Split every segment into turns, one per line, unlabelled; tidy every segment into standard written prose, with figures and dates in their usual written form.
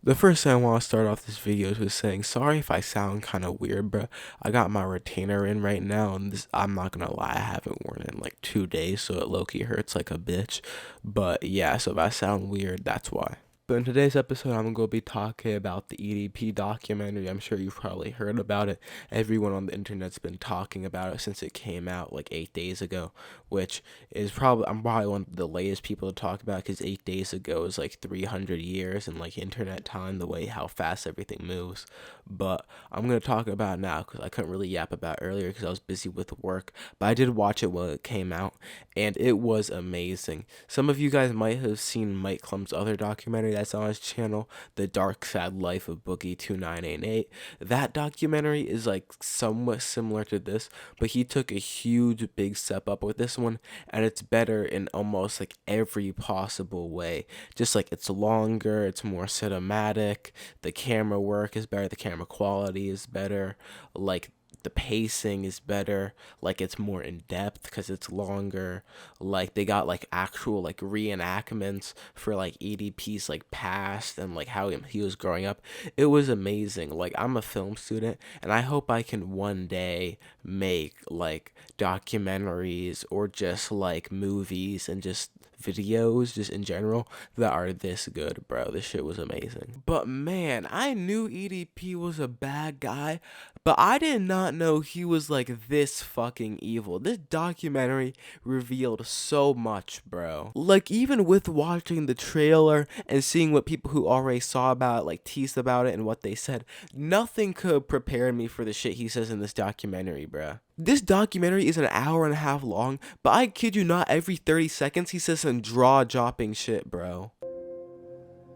The first thing I want to start off this video is with saying sorry if I sound kind of weird, bro. I got my retainer in right now, and I'm not gonna lie, I haven't worn it in like 2 days, so it low-key hurts like a bitch. But yeah, so if I sound weird, that's why. But in today's episode, I'm going to be talking about the EDP documentary. I'm sure you've probably heard about it. Everyone on the internet's been talking about it since it came out like 8 days ago, which is I'm probably one of the latest people to talk about because 8 days ago is like 300 years in like internet time, the way how fast everything moves. But I'm going to talk about it now because I couldn't really yap about it earlier because I was busy with work. But I did watch it when it came out, and it was amazing. Some of you guys might have seen Mike Clum's other documentary that's on his channel, The Dark Sad Life of Boogie 2988. That documentary is like somewhat similar to this, but he took a huge big step up with this one, and it's better in almost like every possible way. Just like it's longer, it's more cinematic, the camera work is better, the camera quality is better, like the pacing is better, like it's more in depth because it's longer. Like they got like actual like reenactments for like EDP's like past and like how he was growing up. It was amazing. Like I'm a film student, and I hope I can one day make like documentaries or just like movies and just videos just in general that are this good, bro. This shit was amazing. But man, I knew EDP was a bad guy, but I did not know he was like this fucking evil. This documentary revealed so much, bro. Like even with watching the trailer and seeing what people who already saw about it like teased about it and what they said, nothing could prepare me for the shit he says in this documentary, bro. This documentary is an hour and a half long, but I kid you not, every 30 seconds he says some jaw-dropping shit, bro.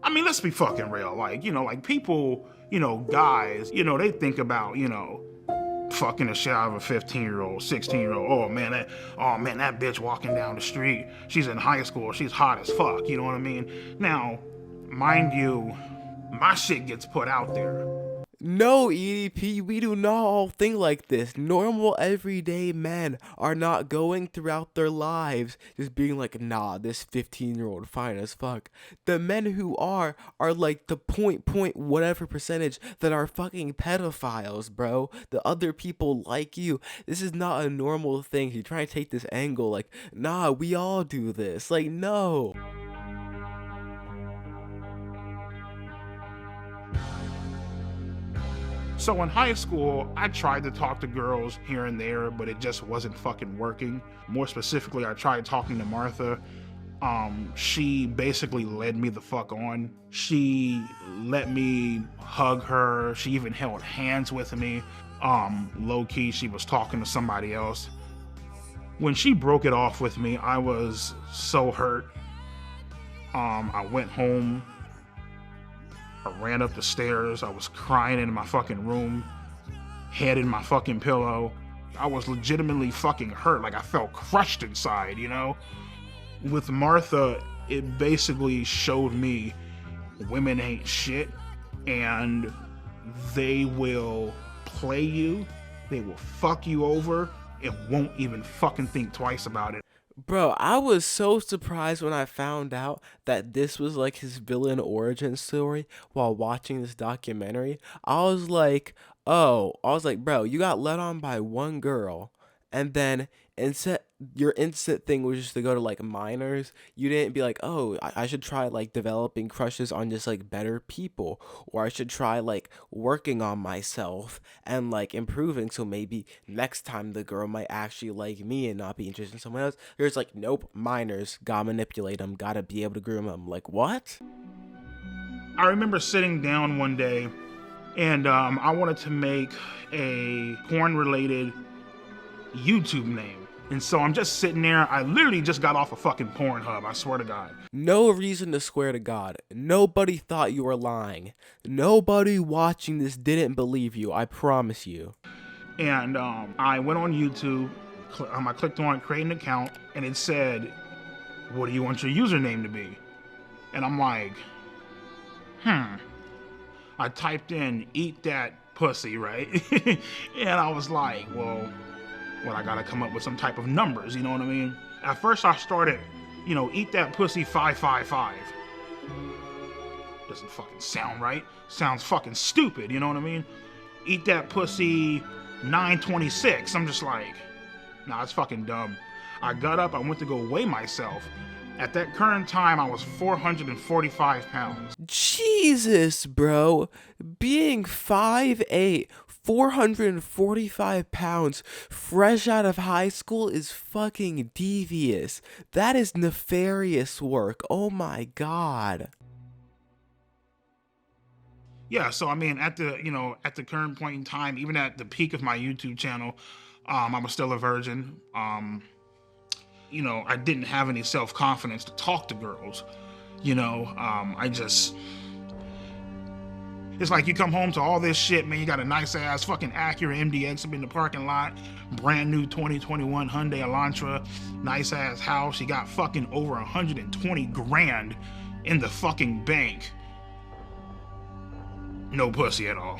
I mean, let's be fucking real. Like, like people, guys, they think about, fucking the shit out of a 15-year-old, 16-year-old. Oh man, that bitch walking down the street. She's in high school. She's hot as fuck. You know what I mean? Now, mind you, my shit gets put out there.
No, EDP, we do not all think like this. Normal, everyday men are not going throughout their lives just being like, nah, this 15-year-old fine as fuck. The men who are like the point whatever percentage that are fucking pedophiles, bro. The other people like you. This is not a normal thing. You try to take this angle like, nah, we all do this. Like, no.
So in high school, I tried to talk to girls here and there, but it just wasn't fucking working. More specifically, I tried talking to Martha. She basically led me the fuck on. She let me hug her. She even held hands with me. Low key, she was talking to somebody else. When she broke it off with me, I was so hurt. I went home. I ran up the stairs. I was crying in my fucking room, head in my fucking pillow. I was legitimately fucking hurt. Like I felt crushed inside, With Martha, it basically showed me women ain't shit, and they will play you, they will fuck you over, and won't even fucking think twice about it.
Bro, I was so surprised when I found out that this was like his villain origin story while watching this documentary. I was like, bro, you got led on by one girl, and then your instant thing was just to go to like minors. You didn't be like, oh, I should try like developing crushes on just like better people, or I should try like working on myself and like improving so maybe next time the girl might actually like me and not be interested in someone else. There's like, nope, minors, gotta manipulate them, gotta be able to groom them. Like, what?
I remember sitting down one day and I wanted to make a porn related YouTube name. And so I'm just sitting there. I literally just got off a fucking Pornhub, I swear to God.
No reason to swear to God. Nobody thought you were lying. Nobody watching this didn't believe you, I promise you.
And I went on YouTube, I clicked on create an account, and it said, what do you want your username to be? And I'm like, I typed in, eat that pussy, right? And I was like, well, I gotta come up with some type of numbers, you know what I mean? At first I started, eat that pussy 555. Doesn't fucking sound right. Sounds fucking stupid, you know what I mean? Eat that pussy 926. I'm just like, nah, it's fucking dumb. I got up, I went to go weigh myself. At that current time, I was 445 pounds.
Jesus, bro. Being 5'8", 445 pounds, fresh out of high school is fucking devious. That is nefarious work. Oh my god.
Yeah, so I mean, at the current point in time, even at the peak of my YouTube channel, I was still a virgin. I didn't have any self-confidence to talk to girls. It's like you come home to all this shit, man. You got a nice ass fucking Acura MDX up in the parking lot, brand new 2021 Hyundai Elantra, nice ass house. You got fucking over 120 grand in the fucking bank. No pussy at all.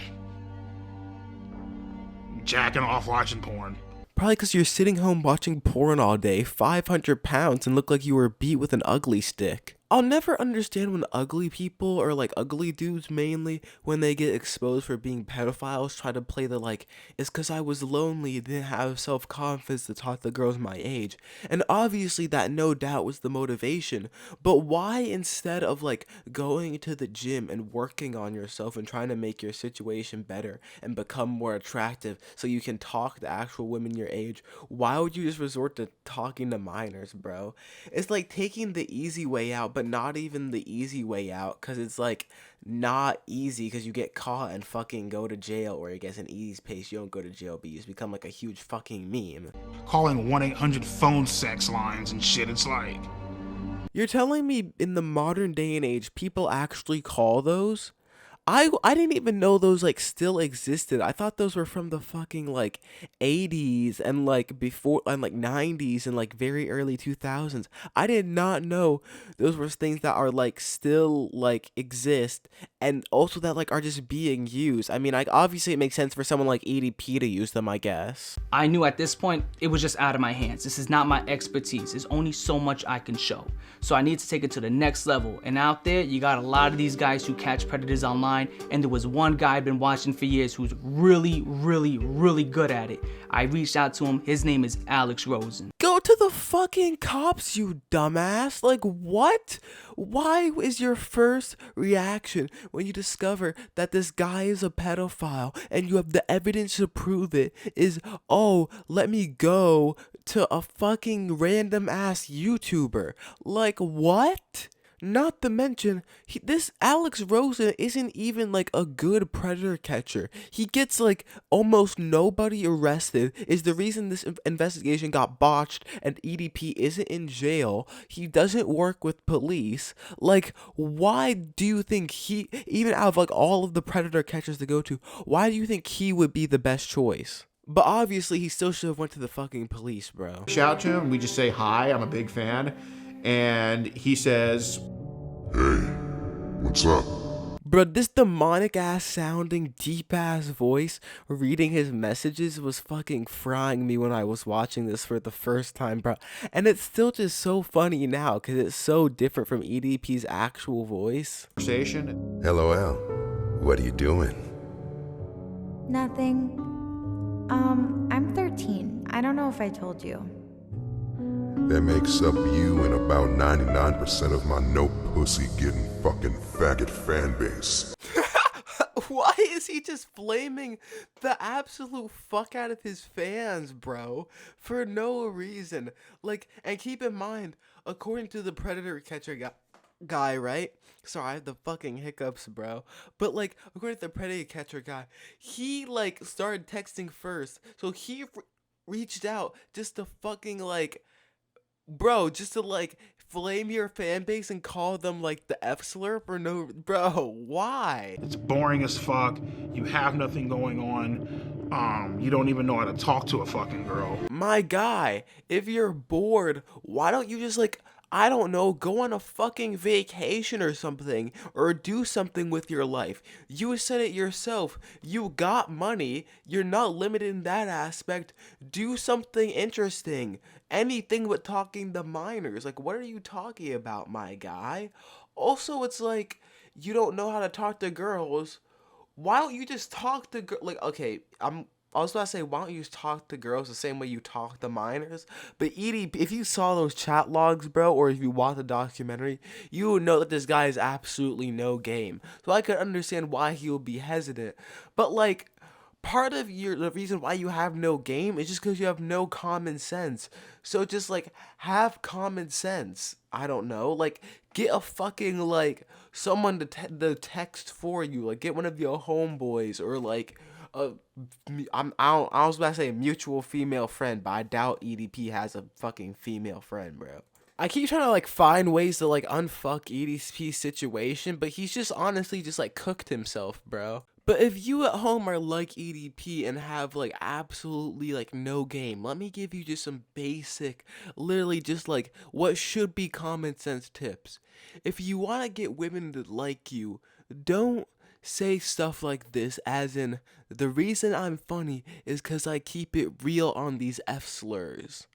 Jacking off watching porn.
Probably because you're sitting home watching porn all day, 500 pounds, and look like you were beat with an ugly stick. I'll never understand when ugly people, or like ugly dudes mainly, when they get exposed for being pedophiles, try to play the like, it's cause I was lonely, didn't have self-confidence to talk to girls my age. And obviously that no doubt was the motivation, but why instead of like going to the gym and working on yourself and trying to make your situation better and become more attractive so you can talk to actual women your age, why would you just resort to talking to minors, bro? It's like taking the easy way out, but not even the easy way out, because it's like not easy because you get caught and fucking go to jail, or I guess in easy pace you don't go to jail but you just become like a huge fucking meme.
Calling 1-800 phone sex lines and shit, it's like,
You're telling me in the modern day and age people actually call those? I didn't even know those like still existed. I thought those were from the fucking like 80s and like before and like 90s and like very early 2000s. I did not know those were things that are like still like exist and also that like are just being used. I mean, like obviously it makes sense for someone like EDP to use them, I guess.
I knew at this point it was just out of my hands. This is not my expertise. There's only so much I can show. So I need to take it to the next level. And out there, you got a lot of these guys who catch predators online. And there was one guy I've been watching for years who's really good at it. I reached out to him. His name is Alex Rosen.
Go to the fucking cops, you dumbass. Like, what? Why is your first reaction when you discover that this guy is a pedophile and you have the evidence to prove it is, oh, let me go to a fucking random ass YouTuber? Like, what? Not to mention, this Alex Rosen isn't even like a good predator catcher. He gets like almost nobody arrested, is the reason this investigation got botched and EDP isn't in jail. He doesn't work with police. Like, why do you think he, even out of like all of the predator catchers to go to, why do you think he would be the best choice? But obviously he still should have went to the fucking police, bro.
Shout to him, we just say hi, I'm a big fan. And he says,
"Hey, what's up?"
Bro, this demonic ass sounding deep ass voice reading his messages was fucking frying me when I was watching this for the first time, bro. And it's still just so funny now because it's so different from EDP's actual voice.
conversation.
LOL. What are you doing?
Nothing. I'm 13. I don't know if I told you.
That makes up you and about 99% of my no pussy getting fucking faggot fan base.
Why is he just flaming the absolute fuck out of his fans, bro? For no reason. Like, and keep in mind, according to the predator catcher guy, right? Sorry, I have the fucking hiccups, bro. But like, according to the predator catcher guy, he like started texting first. So he reached out just to fucking like, bro, just to like flame your fan base and call them like the F slur for no, bro, why?
it's boring as fuck. You have nothing going on. You don't even know how to talk to a fucking girl.
My guy, if you're bored, why don't you just like, I don't know, go on a fucking vacation or something, or do something with your life. You said it yourself. You got money. You're not limited in that aspect. Do something interesting. Anything but talking to minors. Like, what are you talking about, my guy? Also, it's like, you don't know how to talk to girls, why don't you just talk to like, okay, I was about to say, why don't you just talk to girls the same way you talk to minors? But EDP, if you saw those chat logs, bro, or if you watched the documentary, you would know that this guy is absolutely no game. So I could understand why he would be hesitant. But like, part of the reason why you have no game is just because you have no common sense. So just like have common sense. I don't know, like get a fucking like someone to the text for you. Like get one of your homeboys or like I was about to say a mutual female friend, but I doubt EDP has a fucking female friend, bro. I keep trying to like find ways to like unfuck EDP's situation, but he's just honestly just like cooked himself, bro. But if you at home are like EDP and have like absolutely like no game, let me give you just some basic, literally just like what should be common sense tips. If you want to get women to like you, don't say stuff like this, as in, the reason I'm funny is because I keep it real on these F slurs.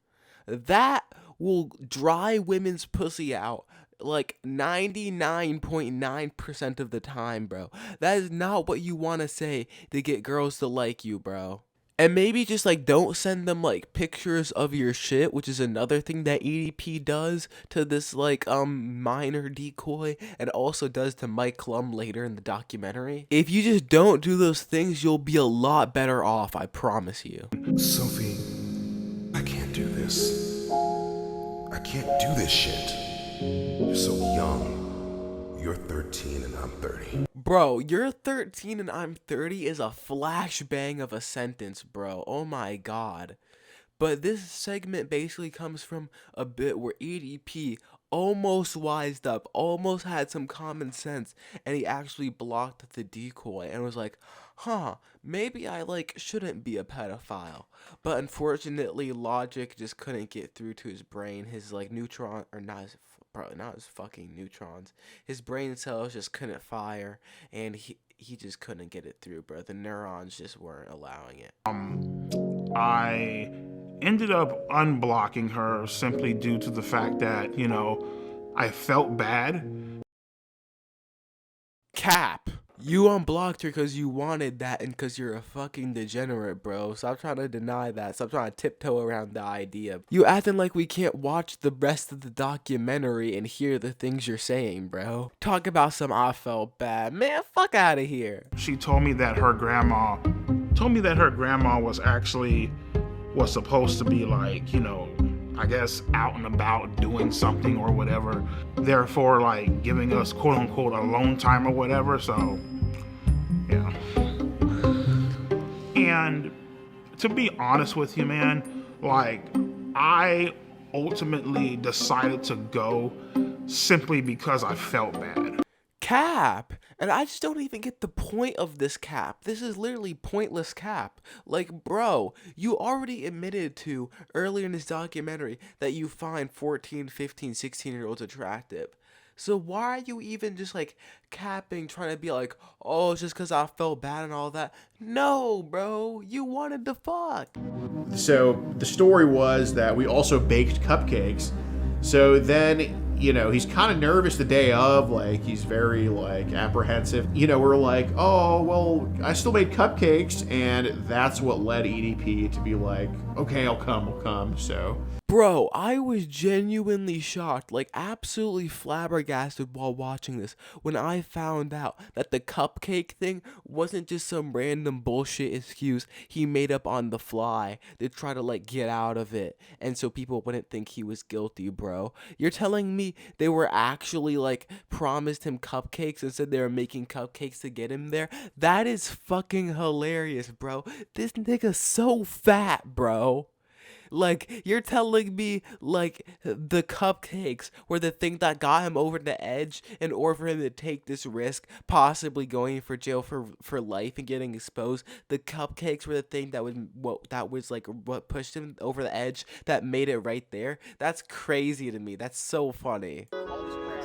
That will dry women's pussy out like 99.9% of the time, bro. That is not what you want to say to get girls to like you, bro. And maybe just like don't send them like pictures of your shit, which is another thing that EDP does to this like minor decoy, and also does to Mike Klum later in the documentary. If you just don't do those things, you'll be a lot better off, I promise you.
Sophie, I can't do this. I can't do this shit. You're so young. You're 13 and I'm 30.
Bro, you're 13 and I'm 30 is a flashbang of a sentence, bro. Oh my god. But this segment basically comes from a bit where EDP almost wised up, almost had some common sense, and he actually blocked the decoy and was like, huh, maybe I like shouldn't be a pedophile. But unfortunately, logic just couldn't get through to his brain. His like neutron, or not his, probably not his fucking neutrons. His brain cells just couldn't fire, and he just couldn't get it through, bro. The neurons just weren't allowing it.
I ended up unblocking her simply due to the fact that, you know, I felt bad.
Cap. You unblocked her because you wanted that and because you're a fucking degenerate, bro. Stop trying to deny that. Stop trying to tiptoe around the idea. You acting like we can't watch the rest of the documentary and hear the things you're saying, bro. Talk about some I felt bad. Man, fuck out of here.
She told me that her grandma was supposed to be like, you know, I guess out and about doing something or whatever, therefore like giving us quote unquote alone time or whatever. So yeah. And to be honest with you, man, like I ultimately decided to go simply because I felt bad.
Cap. And I just don't even get the point of this, Cap. This is literally pointless, Cap. Like, bro, you already admitted to earlier in this documentary that you find 14, 15, 16-year-olds attractive. So why are you even just like capping, trying to be like, oh, it's just because I felt bad and all that? No, bro, you wanted to fuck.
So the story was that we also baked cupcakes. So then, you know, he's kind of nervous the day of, like, he's very, like, apprehensive. You know, we're like, oh, well, I still made cupcakes, and that's what led EDP to be like, okay, I'll come, so.
Bro, I was genuinely shocked, like absolutely flabbergasted while watching this when I found out that the cupcake thing wasn't just some random bullshit excuse he made up on the fly to try to like get out of it and so people wouldn't think he was guilty, bro. You're telling me they were actually like promised him cupcakes and said they were making cupcakes to get him there? That is fucking hilarious, bro. This nigga's so fat, bro. Like, you're telling me, like, the cupcakes were the thing that got him over the edge in order for him to take this risk, possibly going for jail for life and getting exposed. The cupcakes were the thing that was like what pushed him over the edge, that made it right there. That's crazy to me. That's so funny.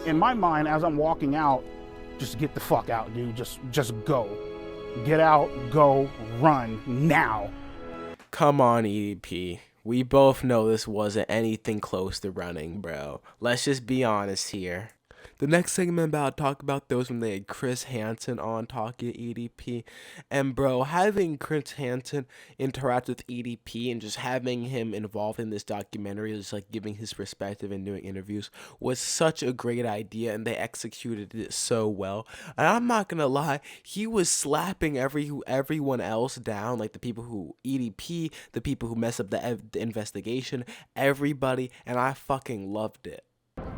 In my mind, as I'm walking out, just get the fuck out, dude. Just go. Get out, go, run, now.
Come on, EDP. We both know this wasn't anything close to running, bro. Let's just be honest here. The next segment I'm about to talk about those when they had Chris Hansen on talking EDP. And bro, having Chris Hansen interact with EDP and just having him involved in this documentary, just like giving his perspective and doing interviews, was such a great idea, and they executed it so well. And I'm not gonna lie, he was slapping everyone else down, like the people who EDP, the people who mess up the investigation, everybody, and I fucking loved it.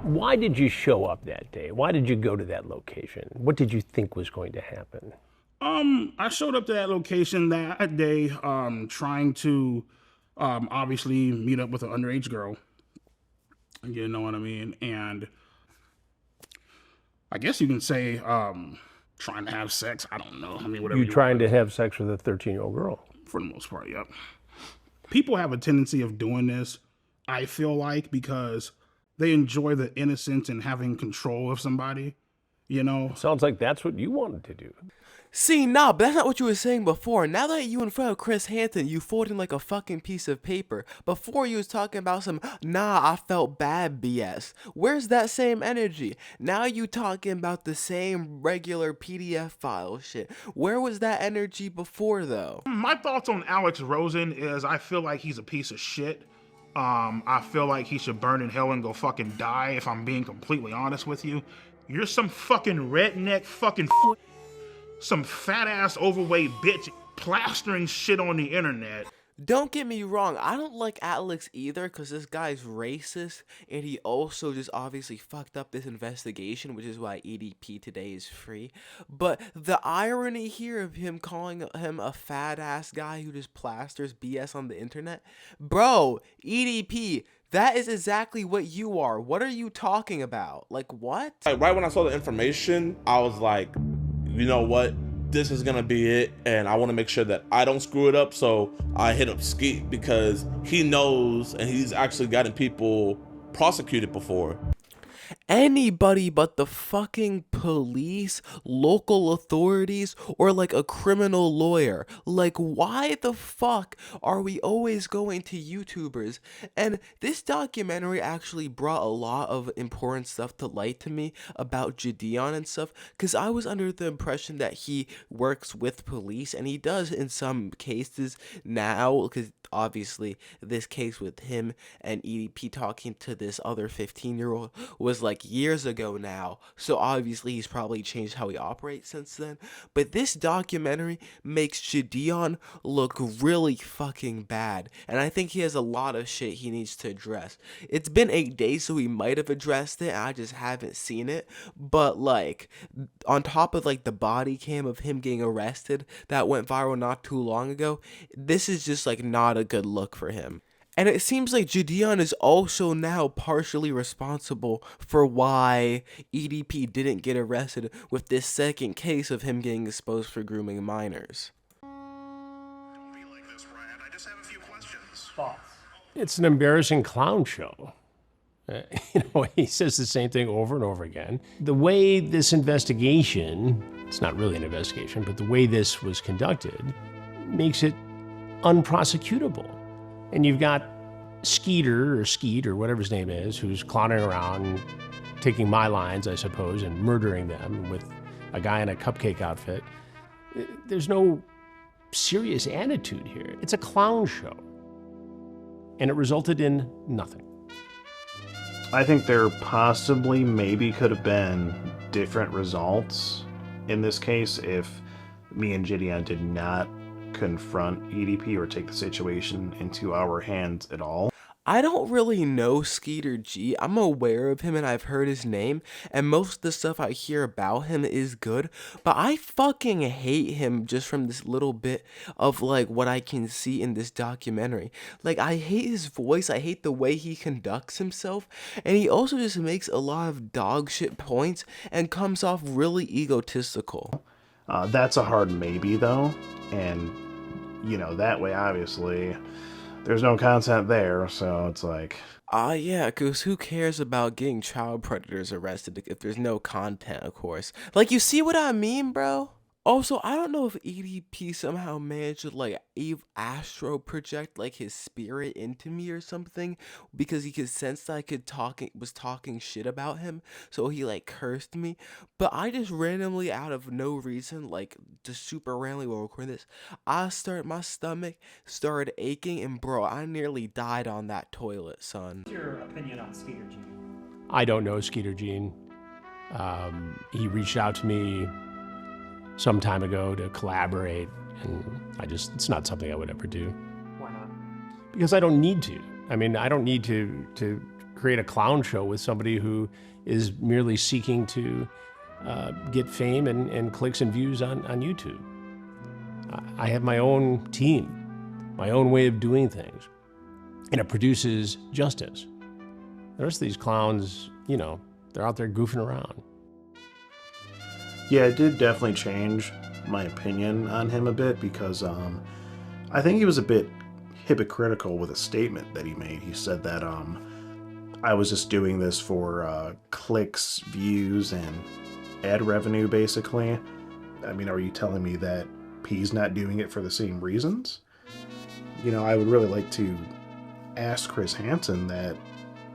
Why did you show up that day? Why did you go to that location? What did you think was going to happen?
I showed up to that location that day, trying to, obviously meet up with an underage girl. You know what I mean? And I guess you can say, trying to have sex. I don't know. I mean, whatever.
You trying to have sex with a 13-year-old girl?
For the most part, yep. People have a tendency of doing this, I feel like, because they enjoy the innocence and having control of somebody, you know?
Sounds like that's what you wanted to do.
See, nah, but that's not what you were saying before. Now that you in front of Chris Hansen, you folding like a fucking piece of paper. Before you was talking about some, nah, I felt bad BS. Where's that same energy? Now you talking about the same regular PDF file shit. Where was that energy before, though?
My thoughts on Alex Rosen is I feel like he's a piece of shit. I feel like he should burn in hell and go fucking die, if I'm being completely honest with you. You're some fucking redneck fucking some fat ass overweight bitch plastering shit on the internet.
Don't get me wrong, I don't like Alex either, because this guy's racist, and he also just obviously fucked up this investigation, which is why EDP today is free. But the irony here of him calling him a fat ass guy who just plasters BS on the internet, bro, EDP, that is exactly what you are. What are you talking about? Like, what?
Like, right when I saw the information, I was like, you know what? This is gonna be it, and I want to make sure that I don't screw it up. So I hit up Skeet because he knows, and he's actually gotten people prosecuted before.
Anybody but the fucking police, local authorities, or like a criminal lawyer. Like, why the fuck are we always going to YouTubers? And this documentary actually brought a lot of important stuff to light to me about Gideon and stuff, because I was under the impression that he works with police, and he does in some cases now, because obviously this case with him and EDP talking to this other 15-year-old was like years ago now, so obviously he's probably changed how he operates since then. But this documentary makes Gideon look really fucking bad, and I think he has a lot of shit he needs to address. It's been 8 days, so he might have addressed it, and I just haven't seen it. But like, on top of like the body cam of him getting arrested that went viral not too long ago, this is just like not a good look for him. And it seems like Gideon is also now partially responsible for why EDP didn't get arrested with this second case of him getting exposed for grooming minors.
Don't be like this, Rant. I just have a few questions.
It's an embarrassing clown show. He says the same thing over and over again. The way this investigation, it's not really an investigation, but the way this was conducted makes it unprosecutable. And you've got Skeet or whatever his name is, who's clowning around, taking my lines, I suppose, and murdering them with a guy in a cupcake outfit. There's no serious attitude here. It's a clown show. And it resulted in nothing.
I think there possibly maybe could have been different results in this case if me and Gideon did not confront EDP or take the situation into our hands at all.
I don't really know Skeeter G. I'm aware of him and I've heard his name, and most of the stuff I hear about him is good, but I fucking hate him just from this little bit of like what I can see in this documentary. Like, I hate his voice, I hate the way he conducts himself, and he also just makes a lot of dog shit points and comes off really egotistical.
That's a hard maybe though, and that way obviously there's no content there, so it's like...
Yeah, because who cares about getting child predators arrested if there's no content, of course. Like, you see what I mean, bro? Also, I don't know if EDP somehow managed to like astro project like his spirit into me or something, because he could sense that was talking shit about him, so he like cursed me. But I just randomly, out of no reason, like just super randomly while recording this, my stomach started aching, and bro, I nearly died on that toilet, son.
What's your opinion on Skeeter G?
I don't know Skeeter Gene. He reached out to me some time ago to collaborate, and it's not something I would ever do.
Why not?
Because I don't need to. I mean, I don't need to create a clown show with somebody who is merely seeking to get fame and clicks and views on YouTube. I have my own team, my own way of doing things, and it produces justice. The rest of these clowns, you know, they're out there goofing around.
Yeah, it did definitely change my opinion on him a bit, because I think he was a bit hypocritical with a statement that he made. He said that I was just doing this for clicks, views, and ad revenue, basically. I mean, are you telling me that he's not doing it for the same reasons? You know, I would really like to ask Chris Hansen that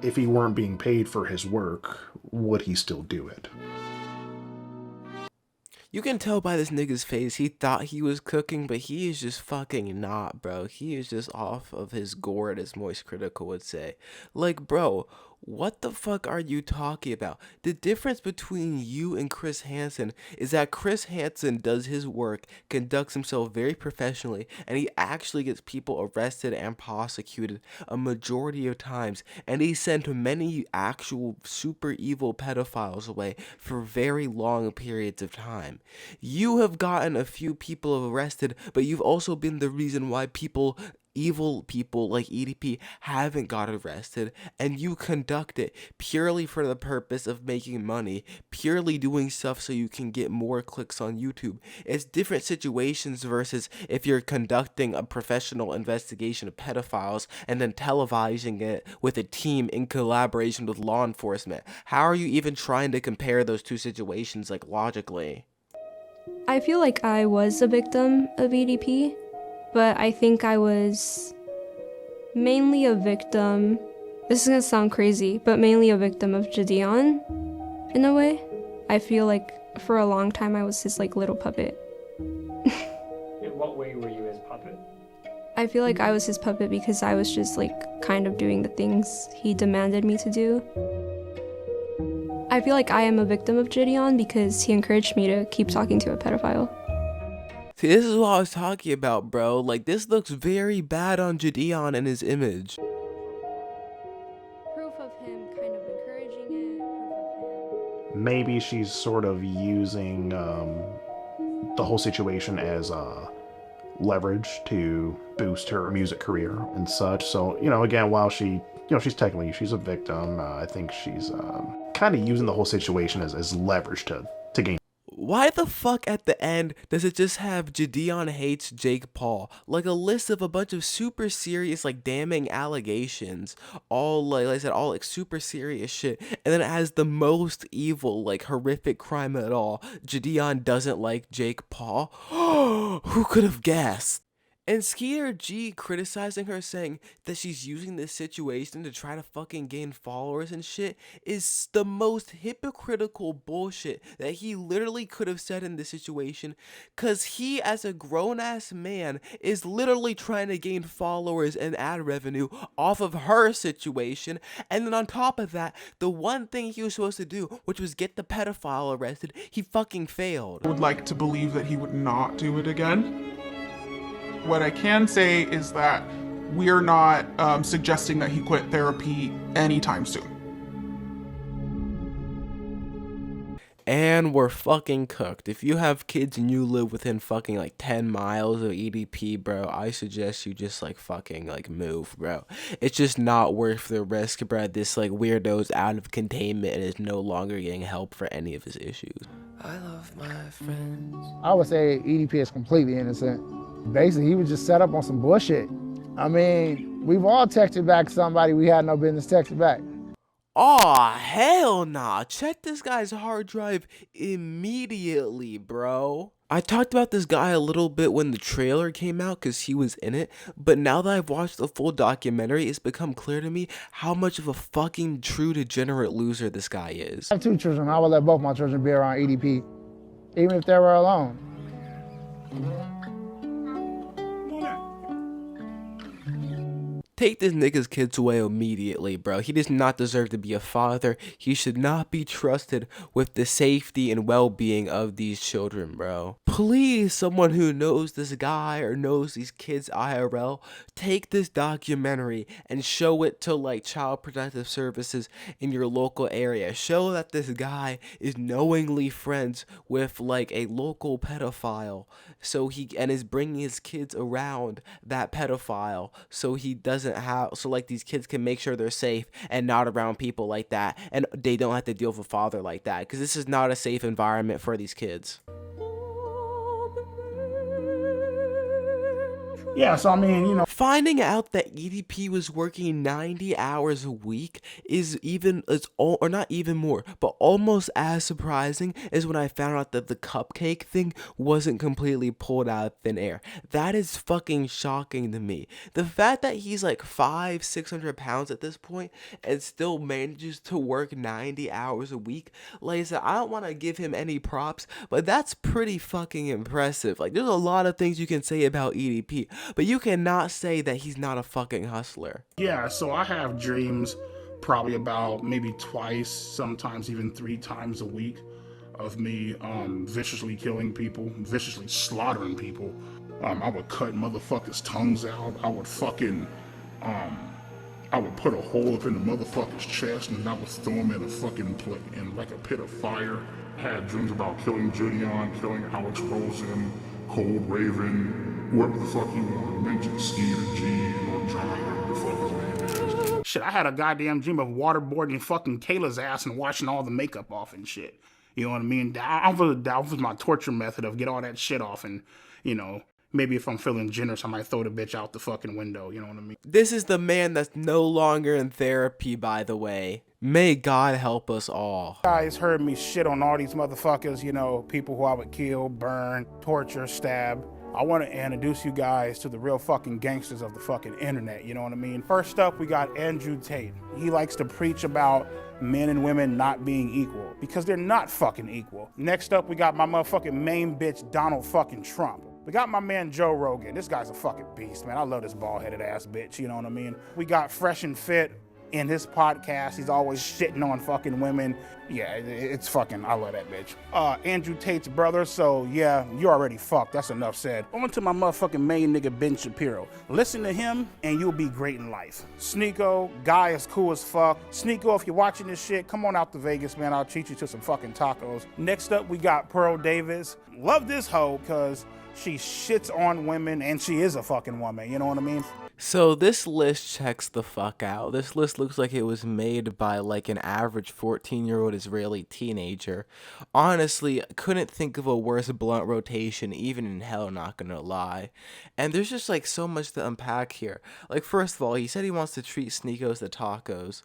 if he weren't being paid for his work, would he still do it?
You can tell by this nigga's face, he thought he was cooking, but he is just fucking not, bro. He is just off of his gourd, as Moist Critical would say. Like, bro, what the fuck are you talking about? The difference between you and Chris Hansen is that Chris Hansen does his work, conducts himself very professionally, and he actually gets people arrested and prosecuted a majority of times, and he sent many actual super evil pedophiles away for very long periods of time. You have gotten a few people arrested, but you've also been the reason why evil people like EDP haven't got arrested, and you conduct it purely for the purpose of making money, purely doing stuff so you can get more clicks on YouTube. It's different situations versus if you're conducting a professional investigation of pedophiles and then televising it with a team in collaboration with law enforcement. How are you even trying to compare those two situations, like, logically?
I feel like I was a victim of EDP, but I think I was mainly a victim, this is gonna sound crazy, but mainly a victim of Gideon, in a way. I feel like for a long time I was his like little puppet.
In what way were you his puppet?
I feel like I was his puppet because I was just like kind of doing the things he demanded me to do. I feel like I am a victim of Gideon because he encouraged me to keep talking to a pedophile.
See, this is what I was talking about, bro. Like, this looks very bad on Gideon and his image.
Proof of him kind of encouraging it, proof of him.
Maybe she's sort of using the whole situation as leverage to boost her music career and such. So, you know, again, while she's a victim, I think she's kind of using the whole situation as leverage to gain.
Why the fuck at the end does it just have Gideon hates Jake Paul? Like a list of a bunch of super serious, like, damning allegations. All, like I said, all, like, super serious shit. And then it has the most evil, like, horrific crime at all. Gideon doesn't like Jake Paul. Who could have guessed? And Skeeter G criticizing her, saying that she's using this situation to try to fucking gain followers and shit, is the most hypocritical bullshit that he literally could have said in this situation, cause he, as a grown-ass man, is literally trying to gain followers and ad revenue off of her situation. And then on top of that, the one thing he was supposed to do, which was get the pedophile arrested, he fucking failed.
I would like to believe that he would not do it again. What I can say is that we're not suggesting that he quit therapy anytime soon.
And we're fucking cooked. If you have kids and you live within fucking like 10 miles of EDP, bro, I suggest you just like fucking like move, bro. It's just not worth the risk, bro. This like weirdo's out of containment and is no longer getting help for any of his issues. I love my friends.
I would say EDP is completely innocent. Basically, he was just set up on some bullshit. I mean, we've all texted back somebody we had no business texting back.
Aw, hell nah. Check this guy's hard drive immediately, bro. I talked about this guy a little bit when the trailer came out because he was in it, but now that I've watched the full documentary, it's become clear to me how much of a fucking true degenerate loser this guy is.
I have 2 children. I would let both my children be around EDP, even if they were alone.
Take this nigga's kids away immediately, bro. He does not deserve to be a father. He should not be trusted with the safety and well-being of these children, bro. Please, someone who knows this guy or knows these kids IRL, take this documentary and show it to like Child Protective Services in your local area. Show that this guy is knowingly friends with like a local pedophile, and is bringing his kids around that pedophile so he doesn't like these kids can make sure they're safe and not around people like that, and they don't have to deal with a father like that, because this is not a safe environment for these kids.
Yeah, so I mean, you know,
finding out that EDP was working 90 hours a week or not even more, but almost as surprising as when I found out that the cupcake thing wasn't completely pulled out of thin air. That is fucking shocking to me. The fact that he's like 500-600 pounds at this point and still manages to work 90 hours a week, like I said, I don't want to give him any props, but that's pretty fucking impressive. Like, there's a lot of things you can say about EDP, but you cannot say that he's not a fucking hustler.
Yeah, so I have dreams probably about maybe twice, sometimes even 3 times a week of me viciously killing people, viciously slaughtering people. I would cut motherfuckers' tongues out. I would fucking, I would put a hole up in the motherfucker's chest and I would throw him in a fucking in like a pit of fire. I had dreams about killing Gideon, killing Alex Rosen, Cold Raven, whoever the fuck you want to mention, Skeeter G or John, whatever the fuck his name is. Shit, I had a goddamn dream of waterboarding fucking Kayla's ass and washing all the makeup off and shit. You know what I mean? That was my torture method of get all that shit off, and, you know, maybe if I'm feeling generous, I might throw the bitch out the fucking window, you know what I mean?
This is the man that's no longer in therapy, by the way. May God help us all.
Guys heard me shit on all these motherfuckers, you know, people who I would kill, burn, torture, stab. I want to introduce you guys to the real fucking gangsters of the fucking internet, you know what I mean? First up, we got Andrew Tate. He likes to preach about men and women not being equal, because they're not fucking equal. Next up, we got my motherfucking main bitch, Donald fucking Trump. We got my man Joe Rogan. This guy's a fucking beast, man. I love this bald-headed ass bitch, you know what I mean? We got Fresh and Fit. In his podcast, he's always shitting on fucking women. Yeah, it's fucking, I love that bitch. Andrew Tate's brother, so yeah, you already fucked. That's enough said. On to my motherfucking main nigga, Ben Shapiro. Listen to him, and you'll be great in life. Sneeko, guy is cool as fuck. Sneeko, if you're watching this shit, come on out to Vegas, man. I'll treat you to some fucking tacos. Next up, we got Pearl Davis. Love this hoe, because she shits on women, and she is a fucking woman, you know what I mean?
So this list checks the fuck out. This list looks like it was made by like an average 14-year-old Israeli teenager. Honestly, couldn't think of a worse blunt rotation, even in hell, not gonna lie. And there's just like so much to unpack here. Like, first of all, he said he wants to treat Sneekos to tacos.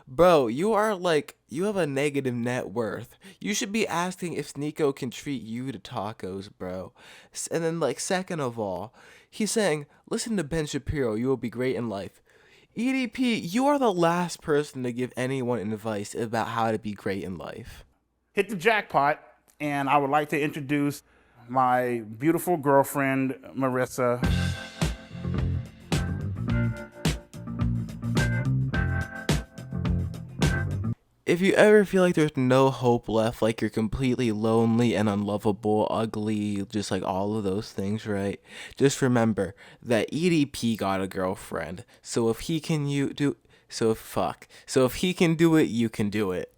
Bro, you have a negative net worth. You should be asking if Sneeko can treat you to tacos, bro. And then, like, second of all, he's saying, listen to Ben Shapiro, you will be great in life. EDP, you are the last person to give anyone advice about how to be great in life.
Hit the jackpot, and I would like to introduce my beautiful girlfriend, Marissa.
If you ever feel like there's no hope left, like you're completely lonely and unlovable, ugly, just like all of those things, right? Just remember that EDP got a girlfriend. So if he can So if he can do it, you can do it.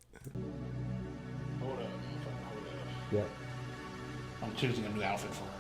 Hold up. Yeah. I'm choosing a new outfit for her.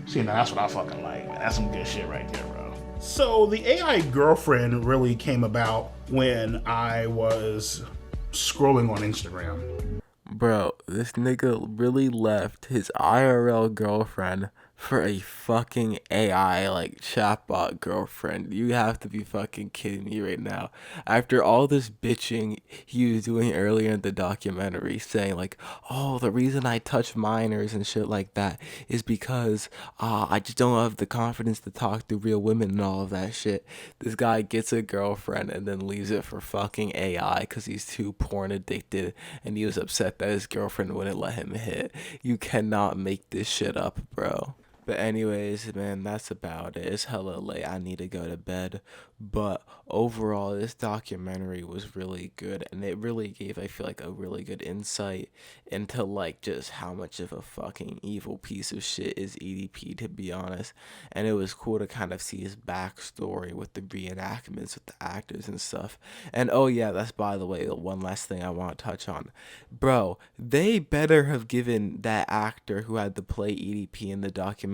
See, now that's what I fucking like, man. That's some good shit right there, bro. So the AI girlfriend really came about when I was scrolling on Instagram.
Bro, this nigga really left his IRL girlfriend for a fucking AI like chatbot girlfriend. You have to be fucking kidding me right now. After all this bitching he was doing earlier in the documentary, saying like, oh, the reason I touch minors and shit like that is because I just don't have the confidence to talk to real women and all of that shit. This guy gets a girlfriend and then leaves it for fucking AI because he's too porn addicted and he was upset that his girlfriend wouldn't let him hit. You cannot make this shit up, bro. But anyways, man, that's about it. It's hella late. I need to go to bed. But overall, this documentary was really good, and it really gave, I feel like, a really good insight into like just how much of a fucking evil piece of shit is EDP, to be honest. And it was cool to kind of see his backstory with the reenactments with the actors and stuff. And oh yeah, that's, by the way, the one last thing I want to touch on. Bro, they better have given that actor who had to play EDP in the documentary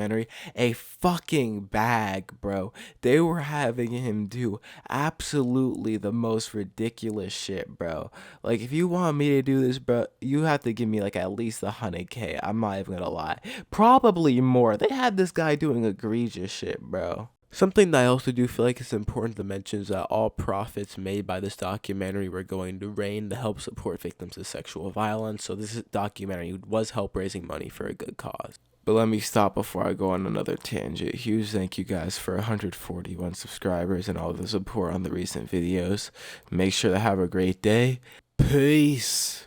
a fucking bag, bro. They were having him do absolutely the most ridiculous shit, bro. Like, if you want me to do this, bro, you have to give me like at least 100K. I'm not even gonna lie. Probably more. They had this guy doing egregious shit, bro. Something that I also do feel like it's important to mention is that all profits made by this documentary were going to RAIN to help support victims of sexual violence. So this documentary was help raising money for a good cause. But let me stop before I go on another tangent. Huge thank you guys for 141 subscribers and all the support on the recent videos. Make sure to have a great day. Peace.